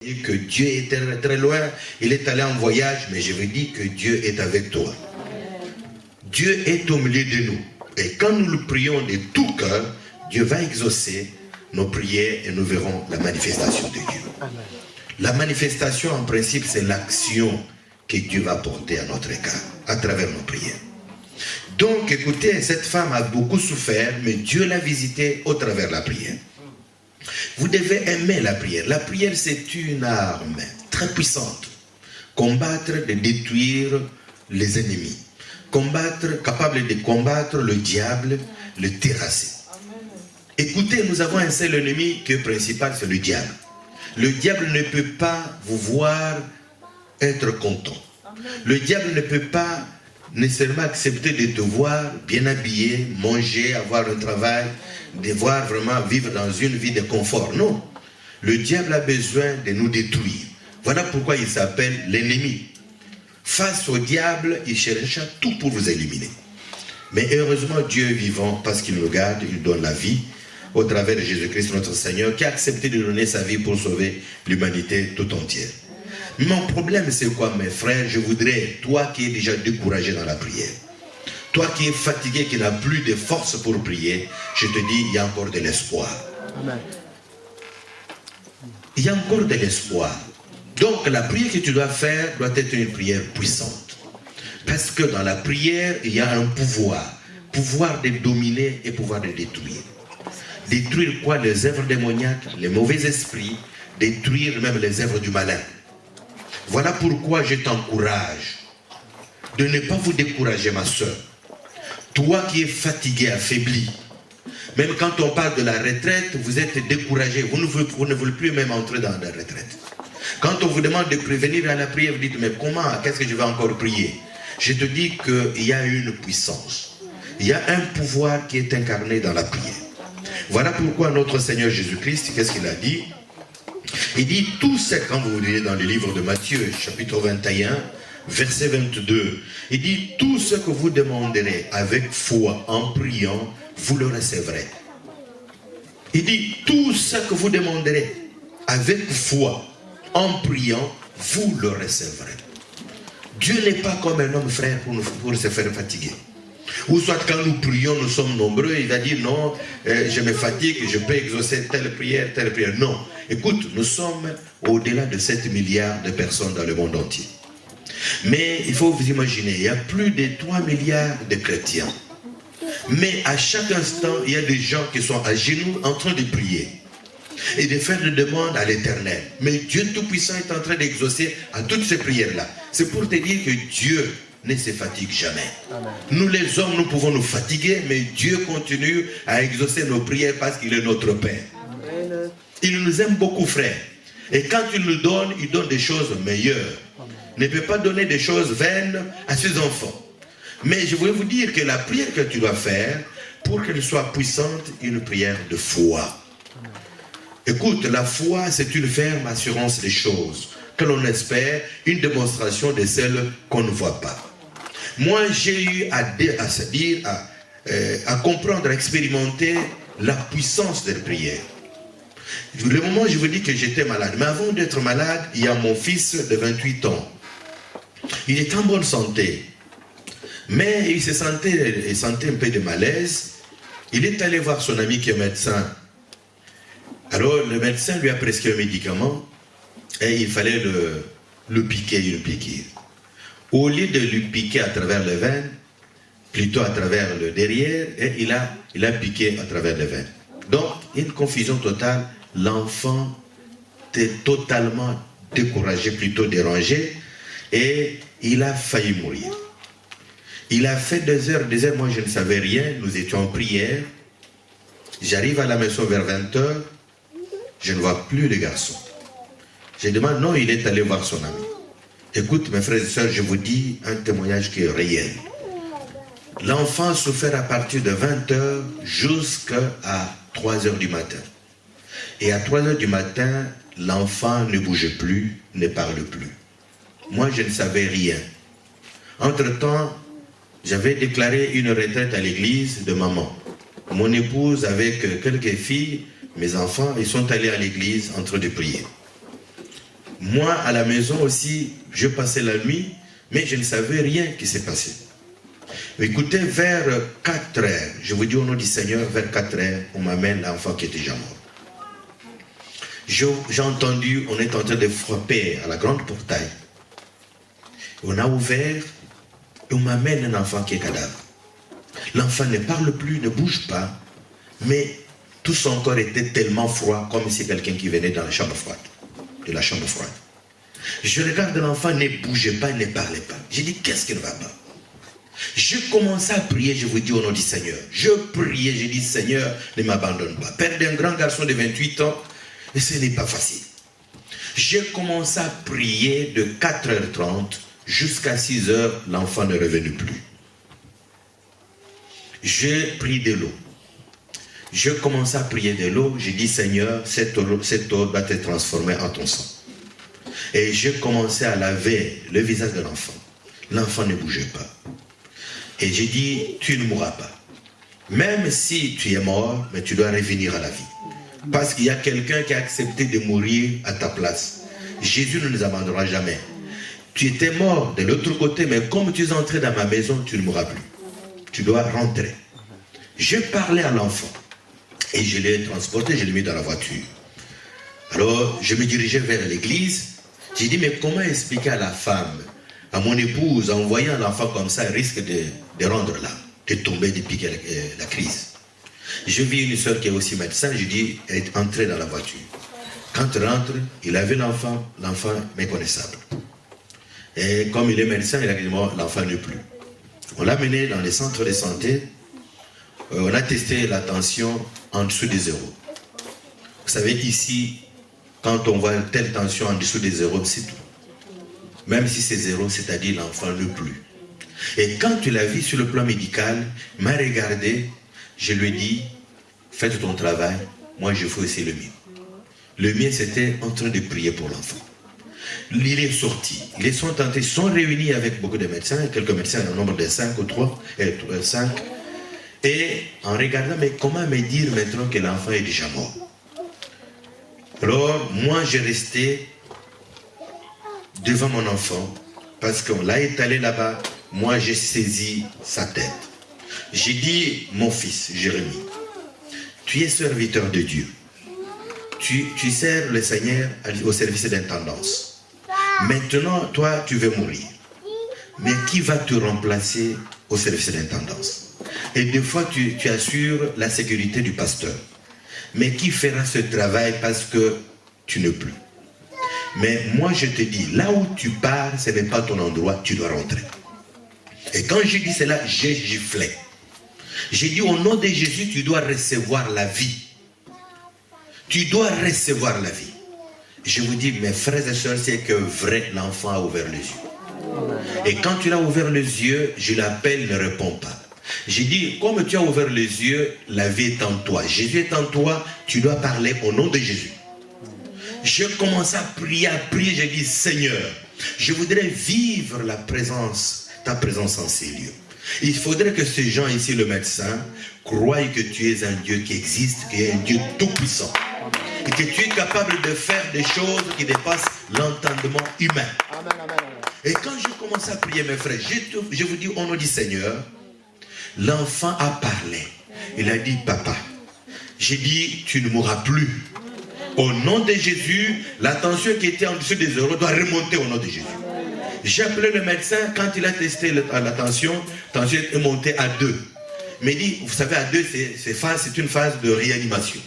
Et que Dieu est très, très loin, il est allé en voyage, mais je vous dis que Dieu est avec toi. Dieu est au milieu de nous. Et quand nous le prions de tout cœur, Dieu va exaucer nos prières et nous verrons la manifestation de Dieu. Amen. La manifestation, en principe, c'est l'action que Dieu va porter à notre égard, à travers nos prières. Donc, écoutez, cette femme a beaucoup souffert, mais Dieu l'a visitée au travers de la prière. Vous devez aimer la prière. La prière, c'est une arme très puissante. Combattre, de détruire les ennemis. Capable de combattre le diable, le terrasser. Écoutez, nous avons un seul ennemi qui est principal, c'est le diable. Le diable ne peut pas vous voir être content. Le diable ne peut pas nécessairement accepter de te voir bien habillé, manger, avoir un travail, de voir vraiment vivre dans une vie de confort. Non. Le diable a besoin de nous détruire. Voilà pourquoi il s'appelle l'ennemi. Face au diable, il cherche tout pour vous éliminer. Mais heureusement, Dieu est vivant parce qu'il nous garde, il donne la vie au travers de Jésus-Christ notre Seigneur qui a accepté de donner sa vie pour sauver l'humanité tout entière. Mon problème c'est quoi mes frères? Je voudrais, toi qui es déjà découragé dans la prière, toi qui es fatigué, qui n'as plus de force pour prier, je te dis, il y a encore de l'espoir. Amen. Il y a encore de l'espoir. Donc la prière que tu dois faire doit être une prière puissante. Parce que dans la prière, il y a un pouvoir. Pouvoir de dominer et pouvoir de détruire. Détruire quoi? Les œuvres démoniaques, les mauvais esprits, détruire même les œuvres du malin. Voilà pourquoi je t'encourage de ne pas vous décourager, ma soeur. Toi qui es fatigué, affaibli, même quand on parle de la retraite, vous êtes découragé, vous ne voulez plus même entrer dans la retraite. Quand on vous demande de prévenir à la prière, vous dites, mais comment, qu'est-ce que je vais encore prier? Je te dis qu'il y a une puissance, il y a un pouvoir qui est incarné dans la prière. Voilà pourquoi notre Seigneur Jésus-Christ, qu'est-ce qu'il a dit? Il dit, tout ce, quand vous lisez dans le livre de Matthieu, chapitre 21, verset 22, il dit, tout ce que vous demanderez avec foi, en priant, vous le recevrez. Il dit, tout ce que vous demanderez avec foi, en priant, vous le recevrez. Dieu n'est pas comme un homme, frère, pour se faire fatiguer. Ou soit quand nous prions, nous sommes nombreux, il va dire non, je me fatigue, je peux exaucer telle prière. Non, écoute, nous sommes au-delà de 7 milliards de personnes dans le monde entier. Mais il faut vous imaginer, il y a plus de 3 milliards de chrétiens. Mais à chaque instant, il y a des gens qui sont à genoux en train de prier et de faire des demandes à l'Éternel. Mais Dieu Tout-Puissant est en train d'exaucer à toutes ces prières-là. C'est pour te dire que Dieu ne se fatigue jamais. Amen. Nous les hommes, nous pouvons nous fatiguer, mais Dieu continue à exaucer nos prières parce qu'il est notre Père. Amen. Il nous aime beaucoup, frère. Et quand il nous donne, il donne des choses meilleures. Amen. Il ne peut pas donner des choses vaines à ses enfants. Mais je voulais vous dire que la prière que tu dois faire, pour qu'elle soit puissante, une prière de foi. Amen. Écoute, la foi, c'est une ferme assurance des choses que l'on espère, une démonstration de celles qu'on ne voit pas. Moi, j'ai eu à comprendre, à expérimenter la puissance de la prière. Le moment où je vous dis que j'étais malade, mais avant d'être malade, il y a mon fils de 28 ans. Il est en bonne santé, mais il sentait un peu de malaise. Il est allé voir son ami qui est médecin. Alors, le médecin lui a prescrit un médicament et il fallait le piquer, une piqûre. Au lieu de lui piquer à travers les veines, plutôt à travers le derrière, et il a piqué à travers les veines. Donc, une confusion totale. L'enfant était totalement découragé, plutôt dérangé, et il a failli mourir. Il a fait des heures, moi je ne savais rien, nous étions en prière. J'arrive à la maison vers 20 h, je ne vois plus le garçon. Je demande, non, il est allé voir son ami. Écoute, mes frères et sœurs, je vous dis un témoignage qui est réel. L'enfant souffert à partir de 20 h jusqu'à 3 h du matin. Et à 3 h du matin, l'enfant ne bougeait plus, ne parle plus. Moi, je ne savais rien. Entre-temps, j'avais déclaré une retraite à l'église de maman. Mon épouse, avec quelques filles, mes enfants, ils sont allés à l'église en train de prier. Moi, à la maison aussi, je passais la nuit, mais je ne savais rien qui s'est passé. Écoutez, vers 4 heures, je vous dis au nom du Seigneur, vers 4 heures, on m'amène l'enfant qui était déjà mort. J'ai entendu, on est en train de frapper à la grande portail. On a ouvert et on m'amène un enfant qui est cadavre. L'enfant ne parle plus, ne bouge pas, mais tout son corps était tellement froid, comme si quelqu'un qui venait dans la chambre froide, de la chambre froide. Je regarde l'enfant, ne bougeait pas, ne parlait pas. J'ai dit, qu'est-ce qui ne va pas? Je commençais à prier, je vous dis au nom du Seigneur. Je priais, j'ai dit, Seigneur, ne m'abandonne pas. Perdre un grand garçon de 28 ans, et ce n'est pas facile. J'ai commencé à prier de 4h30 jusqu'à 6h, l'enfant ne revenait plus. J'ai pris de l'eau. Je commençais à prier de l'eau. J'ai dit, Seigneur, cette eau va te transformer en ton sang. Et j'ai commencé à laver le visage de l'enfant. L'enfant ne bougeait pas. Et j'ai dit, tu ne mourras pas. Même si tu es mort, mais tu dois revenir à la vie. Parce qu'il y a quelqu'un qui a accepté de mourir à ta place. Jésus ne nous abandonnera jamais. Tu étais mort de l'autre côté, mais comme tu es entré dans ma maison, tu ne mourras plus. Tu dois rentrer. Je parlais à l'enfant. Et je l'ai transporté, je l'ai mis dans la voiture. Alors, je me dirigeais vers l'église. J'ai dit, mais comment expliquer à la femme, à mon épouse, en voyant l'enfant comme ça, elle risque de rendre là, de tomber, de piquer la crise. Je vis une soeur qui est aussi médecin, je dis, elle est entrée dans la voiture. Quand elle rentre, il avait l'enfant méconnaissable. Et comme il est médecin, il a dit, l'enfant n'est plus. On l'a mené dans les centres de santé, on a testé la tension en dessous des 0. Vous savez qu'ici, quand on voit telle tension en dessous des 0, c'est tout. Même si c'est 0, c'est-à-dire l'enfant ne plus. Et quand tu l'as vu sur le plan médical, il m'a regardé, je lui ai dit, faites ton travail, moi je fais aussi le mien. Le mien, c'était en train de prier pour l'enfant. Il est sorti. Ils sont réunis avec beaucoup de médecins, quelques médecins, au nombre de 5 ou 5. Et en regardant, mais comment me dire maintenant que l'enfant est déjà mort? Alors, moi, j'ai resté devant mon enfant, parce qu'on l'a étalé là-bas. Moi, j'ai saisi sa tête. J'ai dit, mon fils, Jérémie, tu es serviteur de Dieu. Tu sers le Seigneur au service d'intendance. Maintenant, toi, tu veux mourir. Mais qui va te remplacer au service d'intendance? Et des fois, tu assures la sécurité du pasteur. Mais qui fera ce travail parce que tu n'es plus? Mais moi, je te dis, là où tu pars, ce n'est pas ton endroit, tu dois rentrer. Et quand j'ai dit cela, j'ai giflé. J'ai dit, au nom de Jésus, tu dois recevoir la vie. Tu dois recevoir la vie. Je vous dis, mes frères et sœurs, c'est que vrai, l'enfant a ouvert les yeux. Et quand tu l'as ouvert les yeux, je l'appelle, ne réponds pas. J'ai dit, comme tu as ouvert les yeux, la vie est en toi. Jésus est en toi, tu dois parler au nom de Jésus. Je commence à prier, j'ai dit, Seigneur, je voudrais vivre ta présence en ces lieux. Il faudrait que ces gens ici, le médecin, croient que tu es un Dieu qui existe, qui est un Dieu tout-puissant. Et que tu es capable de faire des choses qui dépassent l'entendement humain. Amen, amen, amen. Et quand je commence à prier, mes frères, je vous dis au nom du Seigneur, l'enfant a parlé. Il a dit, papa, j'ai dit, tu ne mourras plus. Au nom de Jésus, la tension qui était en dessous des 0 doit remonter au nom de Jésus. J'ai appelé le médecin, quand il a testé la tension est montée à 2. Mais il dit, vous savez, à 2, c'est une phase de réanimation.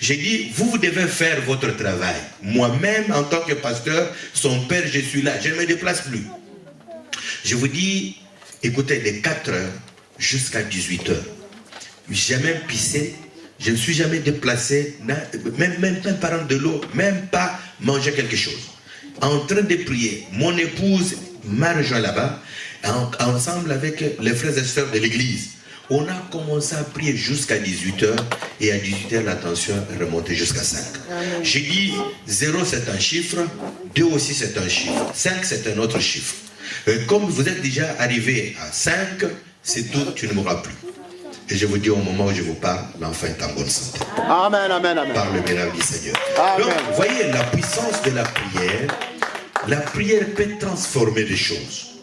J'ai dit, vous devez faire votre travail. Moi-même, en tant que pasteur, son père, je suis là. Je ne me déplace plus. Je vous dis, écoutez, de 4 heures jusqu'à 18 heures. J'ai même pissé. Je ne suis jamais déplacé, même pas prendre de l'eau, même pas manger quelque chose. En train de prier, mon épouse m'a rejoint là-bas, ensemble avec les frères et sœurs de l'église. On a commencé à prier jusqu'à 18h, et à 18h, la tension est remontée jusqu'à 5. J'ai dit, 0 c'est un chiffre, 2 aussi c'est un chiffre, 5 c'est un autre chiffre. Comme vous êtes déjà arrivé à 5, c'est tout, tu ne mourras plus. Et je vous dis, au moment où je vous parle, l'enfant est en bonne santé. Amen, amen, amen. Par le miracle du Seigneur. Amen. Donc, voyez la puissance de la prière. La prière peut transformer des choses.